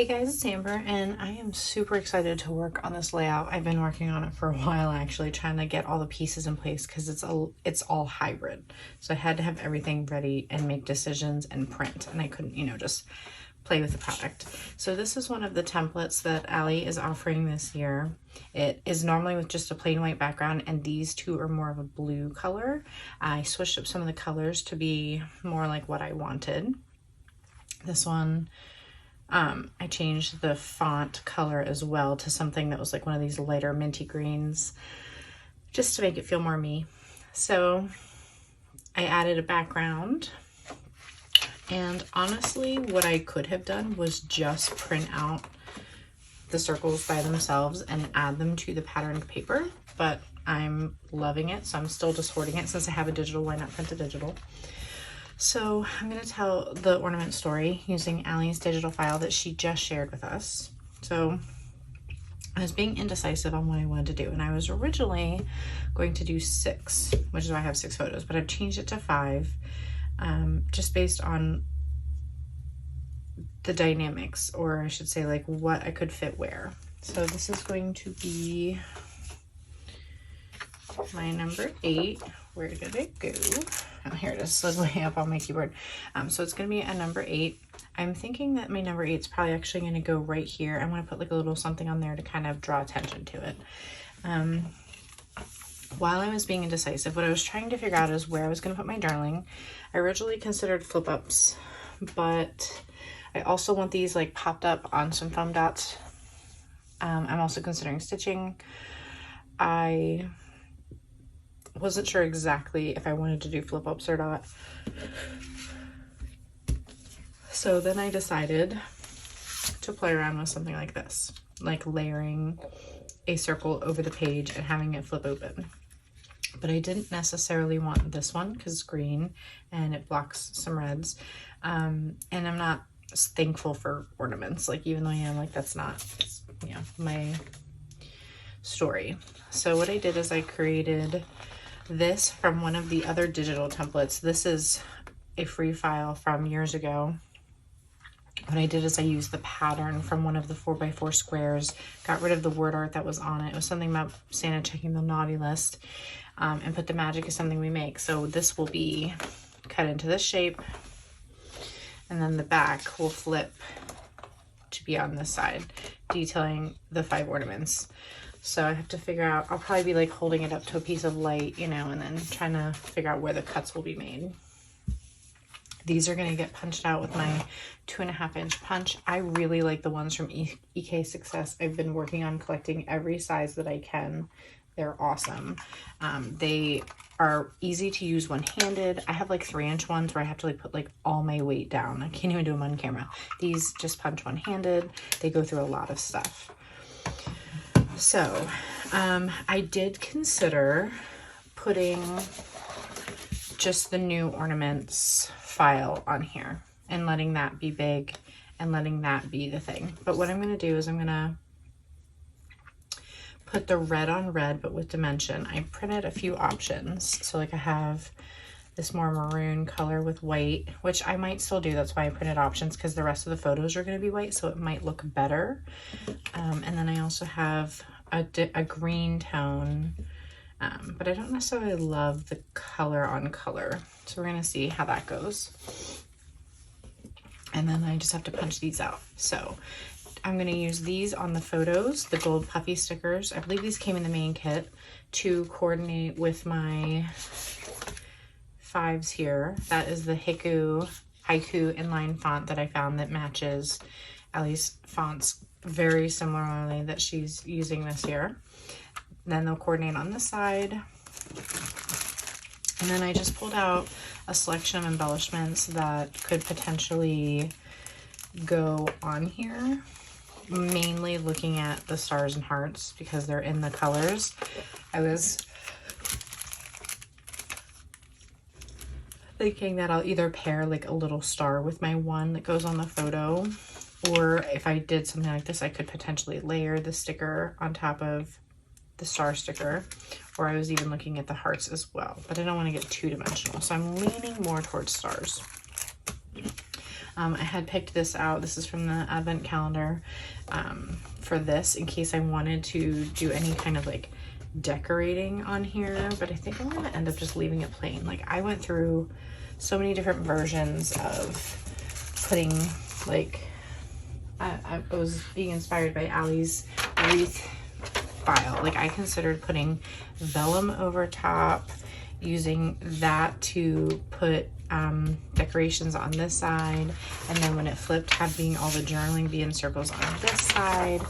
Hey guys, it's Amber and I am super excited to work on this layout. I've been working on it for a while actually, trying to get all the pieces in place because it's all hybrid. So I had to have everything ready and make decisions and print, and I couldn't, just play with the product. So this is one of the templates that Allie is offering this year. It is normally with just a plain white background, and these two are more of a blue color. I switched up some of the colors to be more like what I wanted. This one, I changed the font color as well to something that was like one of these lighter minty greens, just to make it feel more me. So I added a background, and honestly, what I could have done was just print out the circles by themselves and add them to the patterned paper, but I'm loving it, so I'm still just hoarding it. Since I have a digital, why not print a digital? So I'm going to tell the ornament story using Allie's digital file that she just shared with us. So I was being indecisive on what I wanted to do, and I was originally going to do 6, which is why I have 6 photos, but I've changed it to 5, just based on the dynamics, or I should say like what I could fit where. So this is going to be my number 8. Where did it go? Oh, here it is, slid way up on my keyboard. So it's gonna be a number 8. I'm thinking that my number 8 is probably actually gonna go right here. I'm gonna put like a little something on there to kind of draw attention to it. While I was being indecisive, what I was trying to figure out is where I was gonna put my journaling. I originally considered flip ups, but I also want these like popped up on some foam dots. I'm also considering stitching. I wasn't sure exactly if I wanted to do flip ups or not. So then I decided to play around with something like this, like layering a circle over the page and having it flip open. But I didn't necessarily want this one because it's green and it blocks some reds. And I'm not thankful for ornaments, like even though I am, like that's not, my story. So what I did is I created this from one of the other digital templates. This is a free file from years ago. What I did is I used the pattern from one of the 4x4 squares, got rid of the word art that was on it. It was something about Santa checking the naughty list, and put the magic is something we make. So this will be cut into this shape, and then the back will flip to be on this side, detailing the 5 ornaments. So I have to figure out, I'll probably be like holding it up to a piece of light, and then trying to figure out where the cuts will be made. These are gonna get punched out with my 2.5-inch punch. I really like the ones from EK Success. I've been working on collecting every size that I can. They're awesome. They are easy to use one-handed. I have like 3-inch ones where I have to like put like all my weight down. I can't even do them on camera. These just punch one-handed. They go through a lot of stuff. So I did consider putting just the new ornaments file on here and letting that be big and letting that be the thing. But what I'm going to do is I'm going to put the red on red, but with dimension. I printed a few options. So like I have this more maroon color with white, which I might still do. That's why I printed options, because the rest of the photos are going to be white, so it might look better. And then I also have a green tone, but I don't necessarily love the color on color. So we're going to see how that goes. And then I just have to punch these out. So I'm going to use these on the photos, the gold puffy stickers. I believe these came in the main kit to coordinate with my 5s here. That is the haiku inline font that I found that matches Allie's fonts very similarly that she's using this year. Then they'll coordinate on this side. And then I just pulled out a selection of embellishments that could potentially go on here, mainly looking at the stars and hearts because they're in the colors. I was thinking that I'll either pair like a little star with my one that goes on the photo, or if I did something like this, I could potentially layer the sticker on top of the star sticker, or I was even looking at the hearts as well, but I don't want to get too dimensional, so I'm leaning more towards stars. I had picked this out. This is from the advent calendar for this in case I wanted to do any kind of like decorating on here, but I think I'm going to end up just leaving it plain. Like I went through so many different versions of putting like, I was being inspired by Allie's wreath file. Like I considered putting vellum over top, using that to put decorations on this side, and then when it flipped, having all the journaling be in circles on this side.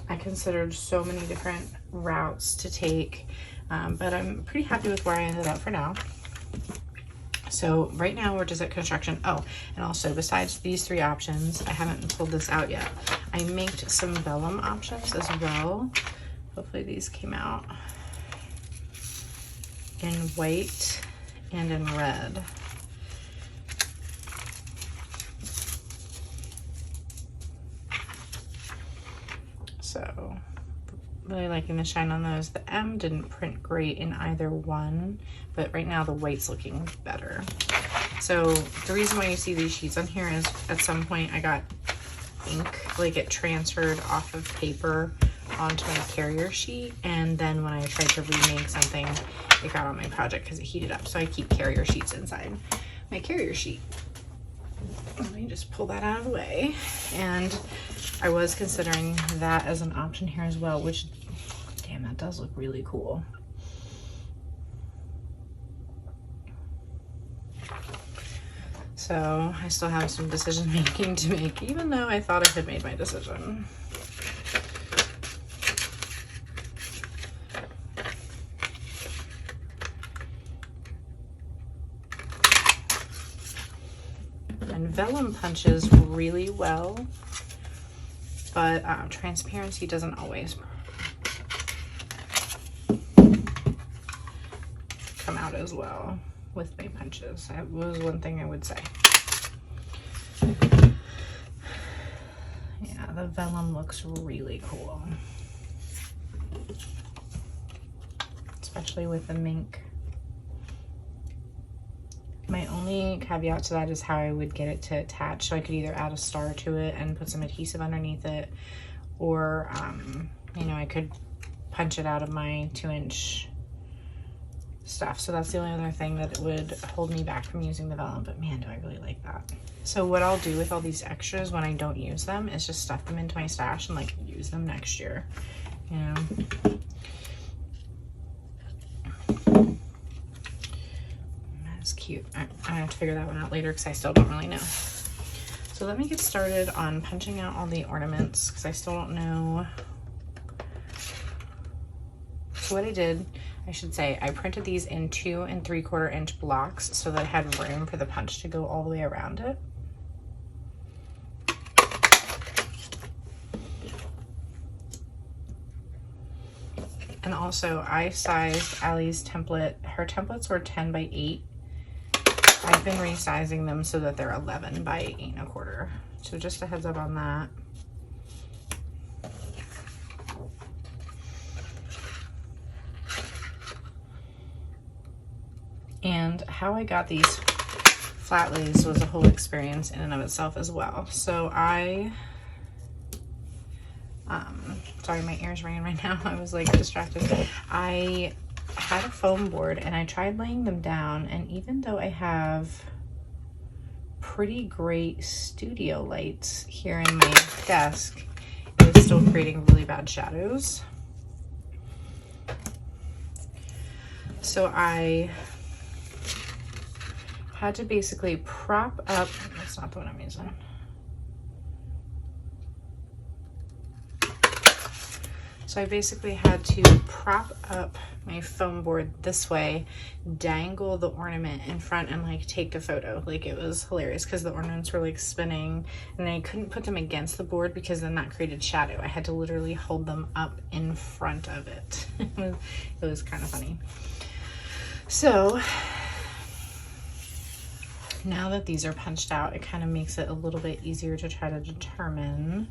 I considered so many different routes to take, but I'm pretty happy with where I ended up for now. So right now we're just at construction. Oh, and also besides these 3 options, I haven't pulled this out yet. I made some vellum options as well. Hopefully these came out in white and in red. So really liking the shine on those. The M didn't print great in either one, but right now the white's looking better. So the reason why you see these sheets on here is at some point I got ink, like it transferred off of paper onto my carrier sheet, and then when I tried to remake something, it got on my project because it heated up. So I keep carrier sheets inside my carrier sheet. Let me just pull that out of the way. And I was considering that as an option here as well, which, damn, that does look really cool. So I still have some decision making to make, even though I thought I had made my decision. And vellum punches really well, but transparency doesn't always come out as well with my punches. That was one thing I would say. Yeah, the vellum looks really cool, especially with the mink. My only caveat to that is how I would get it to attach. So I could either add a star to it and put some adhesive underneath it, or, you know, I could punch it out of my 2-inch stuff. So that's the only other thing that would hold me back from using the vellum, but man, do I really like that. So what I'll do with all these extras when I don't use them is just stuff them into my stash and like use them next year, you know. That's cute. I have to figure that one out later because I still don't really know. So let me get started on punching out all the ornaments because I still don't know. So what I did, I should say, I printed these in 2 3/4 inch blocks so that I had room for the punch to go all the way around it. And also I sized Allie's template. Her templates were 10 by 8. I've been resizing them so that they're 11 by 8 1/4. So just a heads up on that. And how I got these flat lays was a whole experience in and of itself as well. So I, sorry, my ear's ringing right now. I was like distracted. I had a foam board and I tried laying them down, and even though I have pretty great studio lights here in my desk, it was still creating really bad shadows. So I had to basically prop up, that's not the one I'm using. So I basically had to prop up my foam board this way, dangle the ornament in front, and like take a photo. Like, it was hilarious because the ornaments were like spinning and I couldn't put them against the board because then that created shadow. I had to literally hold them up in front of it. It was kind of funny. So now that these are punched out, it kind of makes it a little bit easier to try to determine.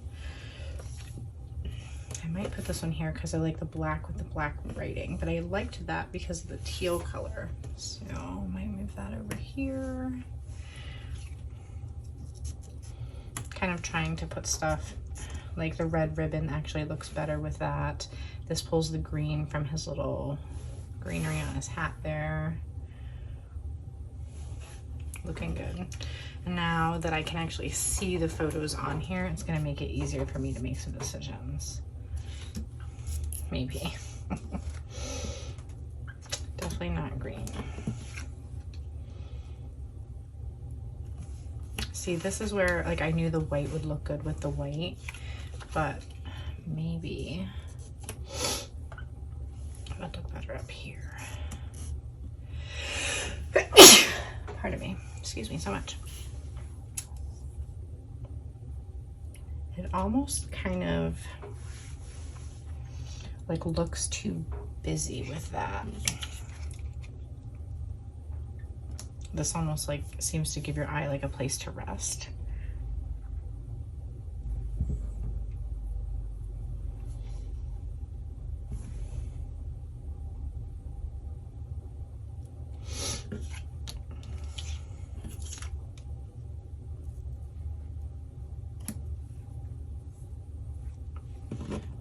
I might put this one here because I like the black with the black writing, but I liked that because of the teal color. So I might move that over here. kind of trying to put stuff like the red ribbon actually looks better with that. This pulls the green from his little greenery on his hat there. Looking good. And now that I can actually see the photos on here, it's gonna make it easier for me to make some decisions. Maybe. Definitely not green. See, this is where like I knew the white would look good with the white, but maybe it would look better up here. Pardon me, excuse me so much. It almost kind of like looks too busy with that. This almost like seems to give your eye like a place to rest.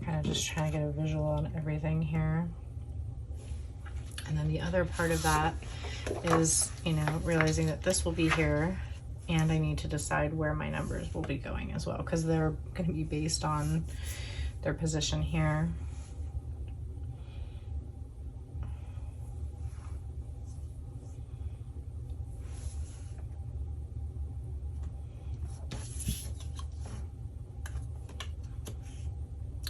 Kind of just trying to get a visual on everything here. And then the other part of that is, you know, realizing that this will be here and I need to decide where my numbers will be going as well, because they're going to be based on their position here.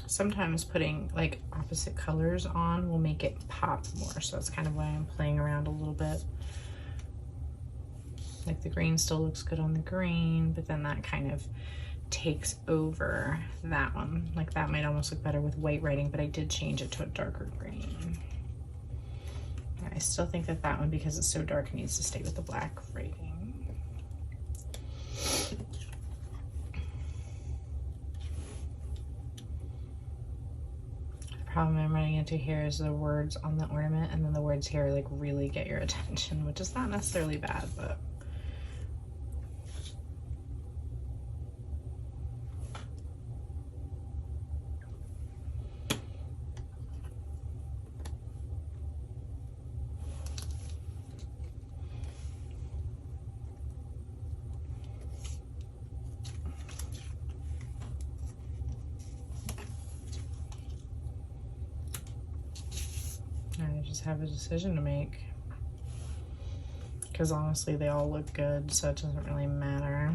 Sometimes putting like opposite colors on will make it pop more, so that's kind of why I'm playing around a little bit. Like the green still looks good on the green, but then that kind of takes over that one. Like that might almost look better with white writing, but I did change it to a darker green. I still think that that one, because it's so dark, needs to stay with the black writing. Problem I'm running into here is the words on the ornament, and then the words here like really get your attention, which is not necessarily bad, but I just have a decision to make, because honestly they all look good, so it doesn't really matter.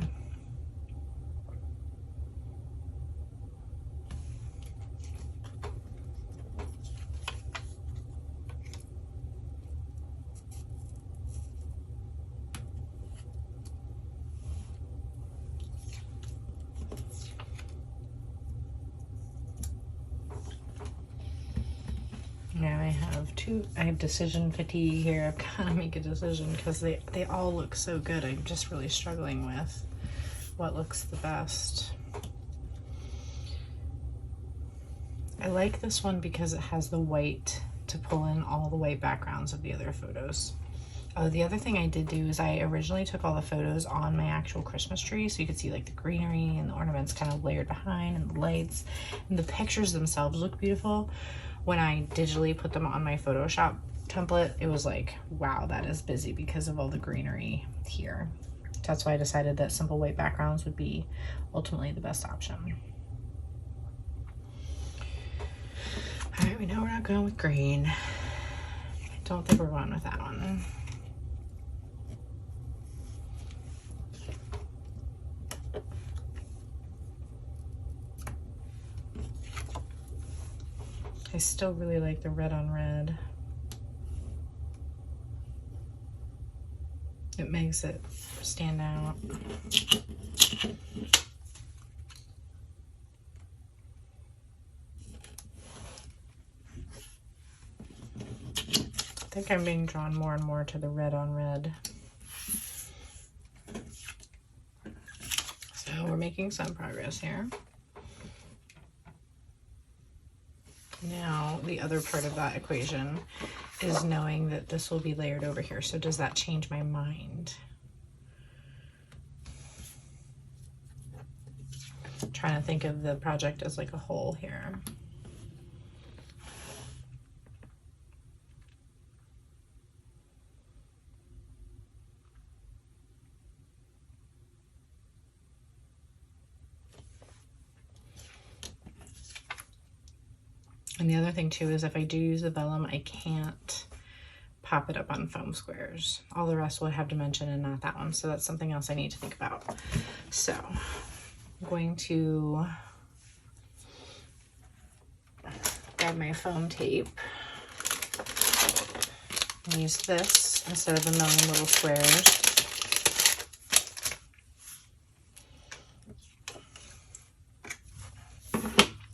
Now I have decision fatigue here. I've got to make a decision because they all look so good. I'm just really struggling with what looks the best. I like this one because it has the white to pull in all the white backgrounds of the other photos. Oh, the other thing I did do is I originally took all the photos on my actual Christmas tree, so you could see like the greenery and the ornaments kind of layered behind and the lights, and the pictures themselves look beautiful. When I digitally put them on my Photoshop template, it was like, wow, that is busy because of all the greenery here. That's why I decided that simple white backgrounds would be ultimately the best option. All right, we know we're not going with green. I don't think we're going with that one. I still really like the red on red. It makes it stand out. I think I'm being drawn more and more to the red on red. So we're making some progress here. Now, the other part of that equation is knowing that this will be layered over here. So does that change my mind? trying to think of the project as like a whole here. And the other thing too is if I do use the vellum, I can't pop it up on foam squares. All the rest will have dimension and not that one. So that's something else I need to think about. So I'm going to grab my foam tape and use this instead of a million little squares.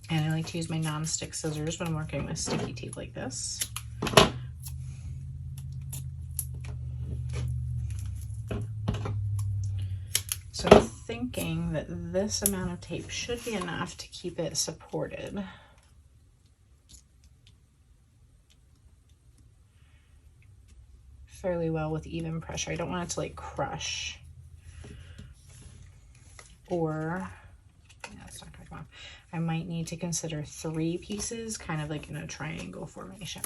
And I like to use my non-stick scissors when I'm working with sticky tape like this. So I'm thinking that this amount of tape should be enough to keep it supported. Fairly well with even pressure. I don't want it to like crush. Or, yeah, it's not gonna come off. I might need to consider 3 pieces, kind of like in a triangle formation.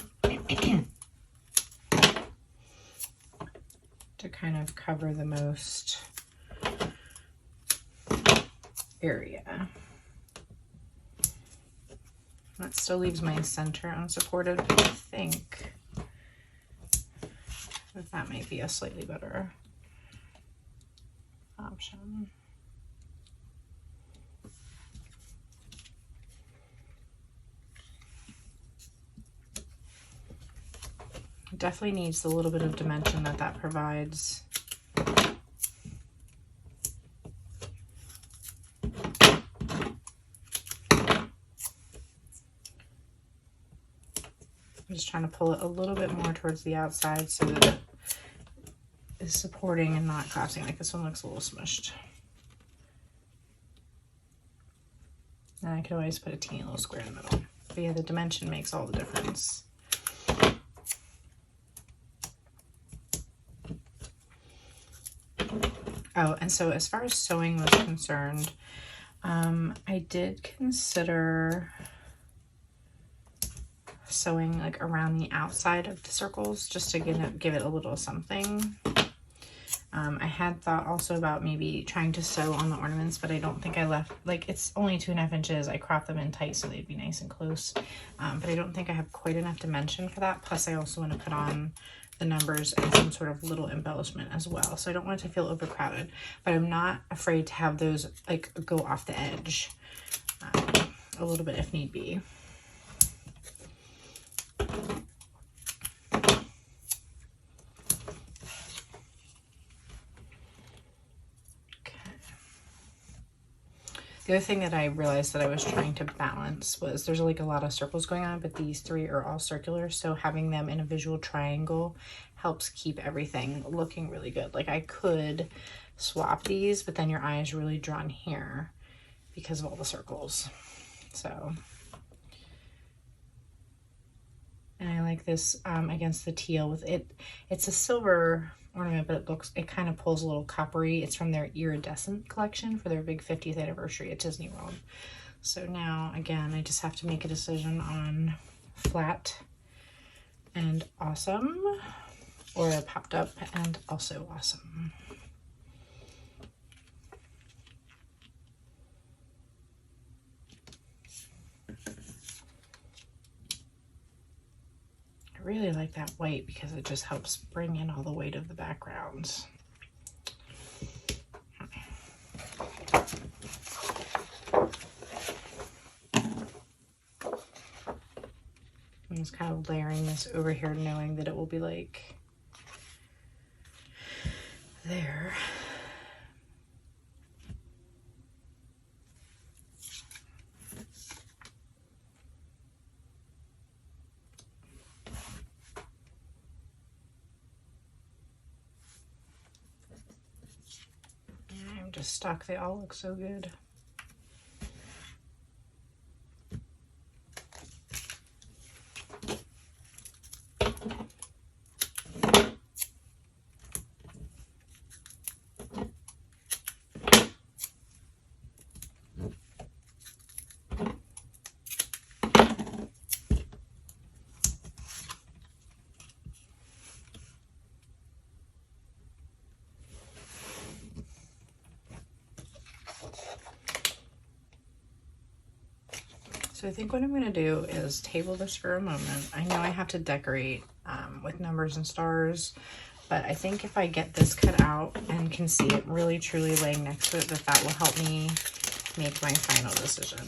To kind of cover the most area. That still leaves my center unsupported, but I think that might be a slightly better option. It definitely needs the little bit of dimension that that provides. I'm just trying to pull it a little bit more towards the outside so that it is supporting and not collapsing. Like this one looks a little smushed. And I could always put a teeny little square in the middle. But yeah, the dimension makes all the difference. Oh, and so as far as sewing was concerned, I did consider sewing like around the outside of the circles just to give it a little something. I had thought also about maybe trying to sew on the ornaments, but I don't think I left, like it's only 2.5 inches. I cropped them in tight so they'd be nice and close. But I don't think I have quite enough dimension for that. Plus I also want to put on the numbers and some sort of little embellishment as well. So I don't want it to feel overcrowded, but I'm not afraid to have those like go off the edge a little bit if need be. The other thing that I realized that I was trying to balance was there's like a lot of circles going on, but these 3 are all circular. So having them in a visual triangle helps keep everything looking really good. Like I could swap these, but then your eye is really drawn here because of all the circles. So, and I like this against the teal with it. It's a silver ornament, but it kind of pulls a little coppery. It's from their iridescent collection for their big 50th anniversary at Disney World. So now again, I just have to make a decision on flat and awesome or popped up and also awesome. I really like that white because it just helps bring in all the weight of the backgrounds. I'm just kind of layering this over here, knowing that it will be like there. I'm just stuck. They all look so good. I think what I'm going to do is table this for a moment. I know I have to decorate with numbers and stars, but I think if I get this cut out and can see it really truly laying next to it, that will help me make my final decision.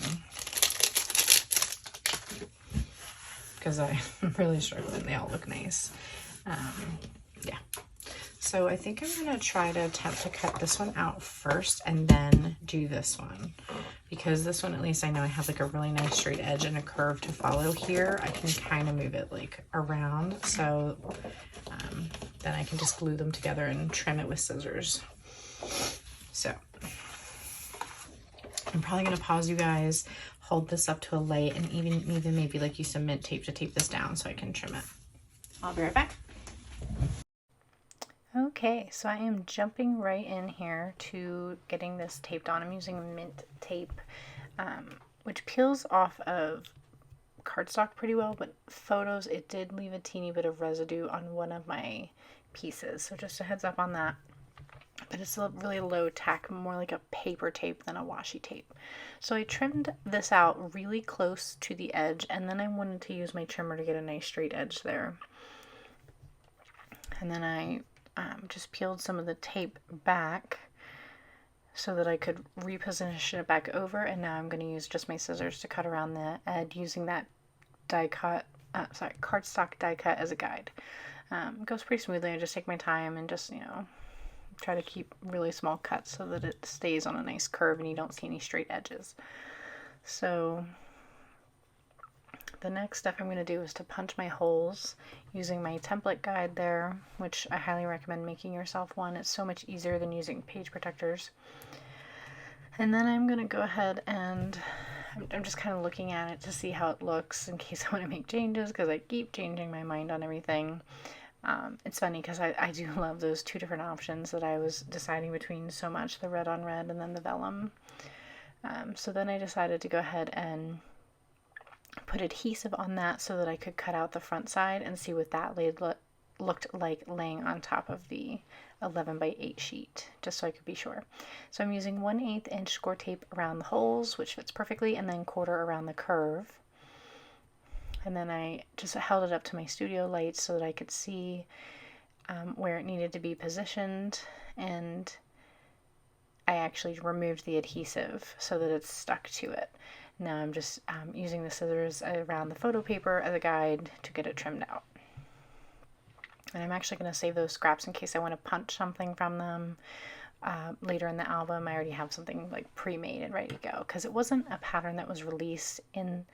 Because I'm really struggling. They all look nice. Yeah. So I think I'm going to try to attempt to cut this one out first and then do this one. Because this one, at least I know I have like a really nice straight edge and a curve to follow here. I can kind of move it like around. So then I can just glue them together and trim it with scissors. So I'm probably going to pause you guys, hold this up to a light, and even maybe like use some mint tape to tape this down so I can trim it. I'll be right back. Okay, so I am jumping right in here to getting this taped on. I'm using mint tape, which peels off of cardstock pretty well, but photos, it did leave a teeny bit of residue on one of my pieces. So just a heads up on that. But it's a really low tack, more like a paper tape than a washi tape. So I trimmed this out really close to the edge, and then I wanted to use my trimmer to get a nice straight edge there. And then I just peeled some of the tape back so that I could reposition it back over, and now I'm going to use just my scissors to cut around the edge using that cardstock die cut as a guide. It goes pretty smoothly. I just take my time and just, try to keep really small cuts so that it stays on a nice curve and you don't see any straight edges. So the next step I'm going to do is to punch my holes using my template guide there, which I highly recommend making yourself one. It's so much easier than using page protectors. And then I'm going to go ahead and I'm just kind of looking at it to see how it looks in case I want to make changes, because I keep changing my mind on everything. It's funny because I do love those two different options that I was deciding between so much, the red on red and then the vellum. So then I decided to go ahead and put adhesive on that so that I could cut out the front side and see what that looked like laying on top of the 11 by 8 sheet, just so I could be sure. So I'm using 1/8 inch score tape around the holes, which fits perfectly, and then 1/4 around the curve. And then I just held it up to my studio light so that I could see where it needed to be positioned, and I actually removed the adhesive so that it's stuck to it. Now I'm just using the scissors around the photo paper as a guide to get it trimmed out. And I'm actually going to save those scraps in case I want to punch something from them later in the album. I already have something like pre-made and ready to go, because it wasn't a pattern that was released in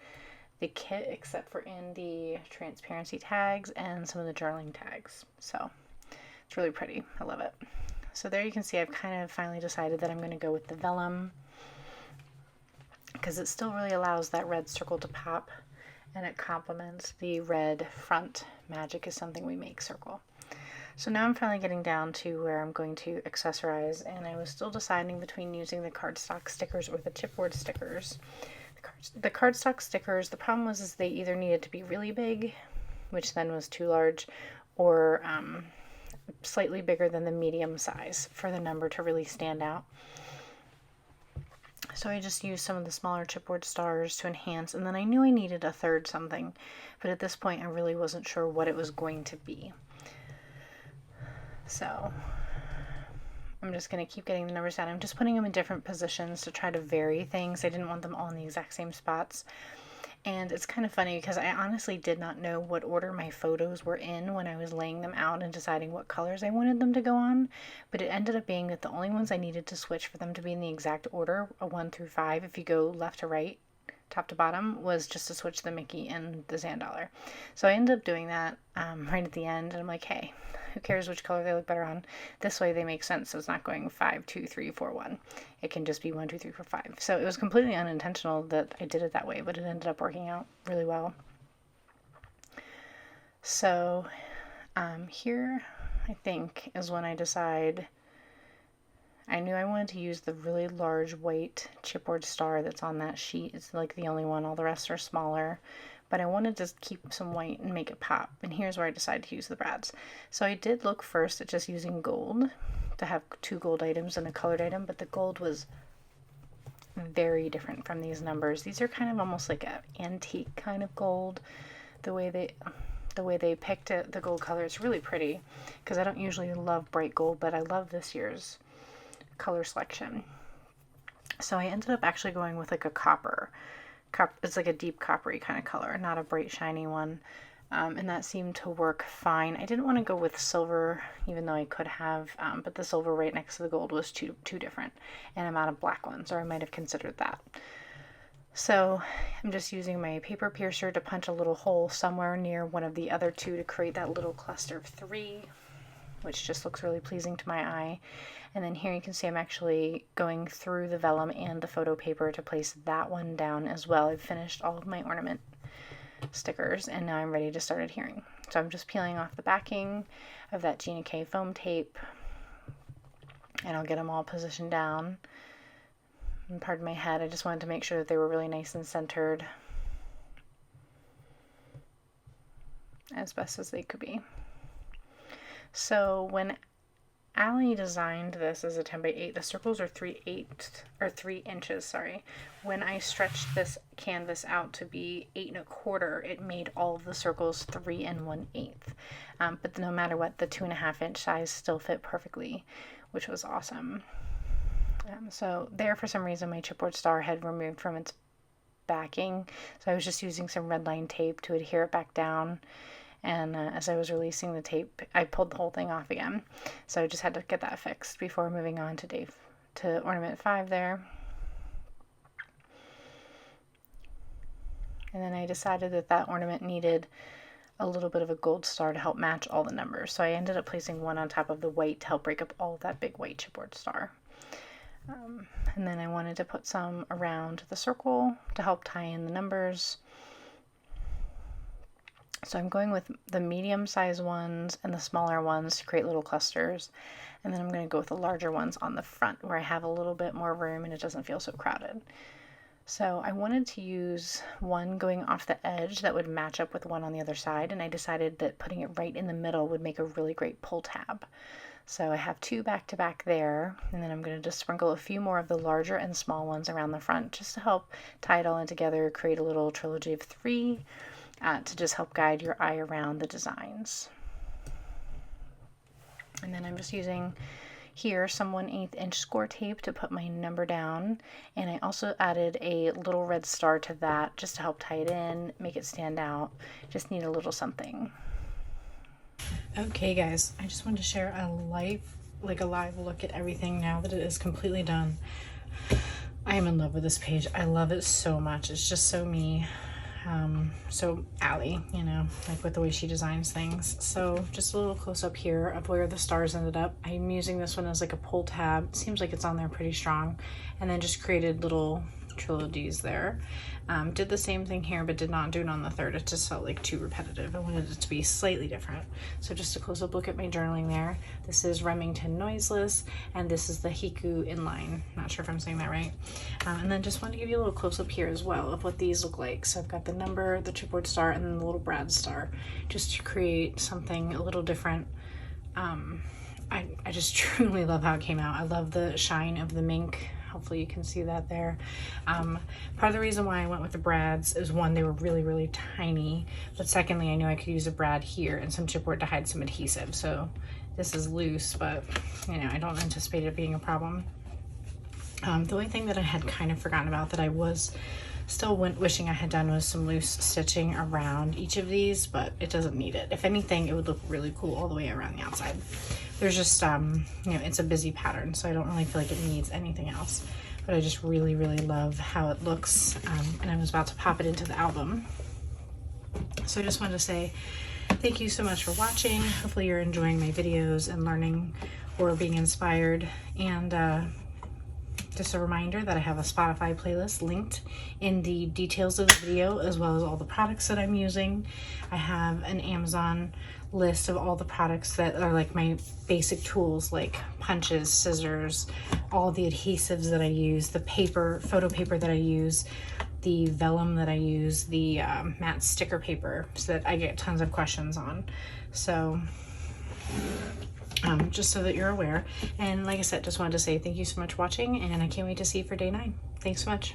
the kit except for in the transparency tags and some of the journaling tags. So it's really pretty. I love it. So there you can see I've kind of finally decided that I'm going to go with the vellum, because it still really allows that red circle to pop, and it complements the red front magic is something we make circle. So now I'm finally getting down to where I'm going to accessorize, and I was still deciding between using the cardstock stickers or the chipboard stickers. The cardstock stickers, the problem was they either needed to be really big, which then was too large, or slightly bigger than the medium size for the number to really stand out. So I just used some of the smaller chipboard stars to enhance, and then I knew I needed a third something, but at this point I really wasn't sure what it was going to be. So I'm just going to keep getting the numbers down. I'm just putting them in different positions to try to vary things. I didn't want them all in the exact same spots. And it's kind of funny because I honestly did not know what order my photos were in when I was laying them out and deciding what colors I wanted them to go on. But it ended up being that the only ones I needed to switch for them to be in the exact order, 1 through 5, if you go left to right, top to bottom, was just to switch the Mickey and the $Zandollar. So I ended up doing that right at the end, and I'm like, hey, who cares which color they look better on? This way they make sense, so it's not going 5, 2, 3, 4, 1. It can just be 1, 2, 3, 4, 5. So it was completely unintentional that I did it that way, but it ended up working out really well. So here, I think, is when I decide. I knew I wanted to use the really large white chipboard star that's on that sheet. It's like the only one. All the rest are smaller. But I wanted to keep some white and make it pop. And here's where I decided to use the brads. So I did look first at just using gold to have 2 gold items and a colored item, but the gold was very different from these numbers. These are kind of almost like an antique kind of gold. The way they picked it, the gold color, it's really pretty, because I don't usually love bright gold, but I love this year's color selection. So I ended up actually going with like a copper. It's like a deep coppery kind of color, not a bright shiny one. And that seemed to work fine. I didn't want to go with silver, even though I could have, but the silver right next to the gold was too different. And I'm out of black ones, or I might have considered that. So I'm just using my paper piercer to punch a little hole somewhere near one of the other two to create that little cluster of 3, which just looks really pleasing to my eye. And then here you can see I'm actually going through the vellum and the photo paper to place that one down as well. I've finished all of my ornament stickers, and now I'm ready to start adhering. So I'm just peeling off the backing of that Gina K foam tape, and I'll get them all positioned down. And pardon my head, I just wanted to make sure that they were really nice and centered as best as they could be. So when Allie designed this as a 10 by 8, the circles are 3 inches, sorry. When I stretched this canvas out to be 8 1/4, it made all of the circles 3 1/8. But no matter what, the 2.5 inch size still fit perfectly, which was awesome. So there, for some reason, my chipboard star had removed from its backing, so I was just using some red line tape to adhere it back down. And as I was releasing the tape, I pulled the whole thing off again. So I just had to get that fixed before moving on to ornament 5 there. And then I decided that ornament needed a little bit of a gold star to help match all the numbers. So I ended up placing one on top of the white to help break up all of that big white chipboard star. And then I wanted to put some around the circle to help tie in the numbers. So I'm going with the medium-sized ones and the smaller ones to create little clusters. And then I'm going to go with the larger ones on the front where I have a little bit more room and it doesn't feel so crowded. So I wanted to use one going off the edge that would match up with one on the other side, and I decided that putting it right in the middle would make a really great pull tab. So I have 2 back to back there, and then I'm going to just sprinkle a few more of the larger and small ones around the front just to help tie it all in together, create a little trilogy of 3 to just help guide your eye around the designs. And then I'm just using here some 1/8 inch score tape to put my number down, and I also added a little red star to that just to help tie it in, make it stand out. Just need a little something. Okay guys, I just wanted to share a live look at everything now that it is completely done. I am in love with this page. I love it so much. It's just so me. So Allie, you know, like with the way she designs things. So just a little close up here of where the stars ended up. I'm using this one as like a pull tab. It seems like it's on there pretty strong. And then just created little trilogies there. Did the same thing here, but did not do it on the third. It just felt like too repetitive. I wanted it to be slightly different. So just a close up look at my journaling there. This is Remington Noiseless, and this is the Hiku Inline. Not sure if I'm saying that right. And then just wanted to give you a little close up here as well of what these look like. So I've got the number, the chipboard star, and then the little brad star, just to create something a little different. I just truly love how it came out. I love the shine of the mink. Hopefully you can see that there. Part of the reason why I went with the brads is, one, they were really, really tiny, but secondly, I knew I could use a brad here and some chipboard to hide some adhesive. So this is loose, but you know, I don't anticipate it being a problem. The only thing that I had kind of forgotten about that I was still wishing I had done was some loose stitching around each of these, but it doesn't need it. If anything, it would look really cool all the way around the outside. There's just, you know, it's a busy pattern, so I don't really feel like it needs anything else. But I just really, really love how it looks, and I was about to pop it into the album. So I just wanted to say thank you so much for watching. Hopefully you're enjoying my videos and learning or being inspired. And just a reminder that I have a Spotify playlist linked in the details of the video, as well as all the products that I'm using. I have an Amazon list of all the products that are like my basic tools, like punches, scissors, all the adhesives that I use, the paper, photo paper that I use, the vellum that I use, the matte sticker paper, so that I get tons of questions on. So just so that you're aware. And like I said, just wanted to say thank you so much for watching, and I can't wait to see you for day 9. Thanks so much.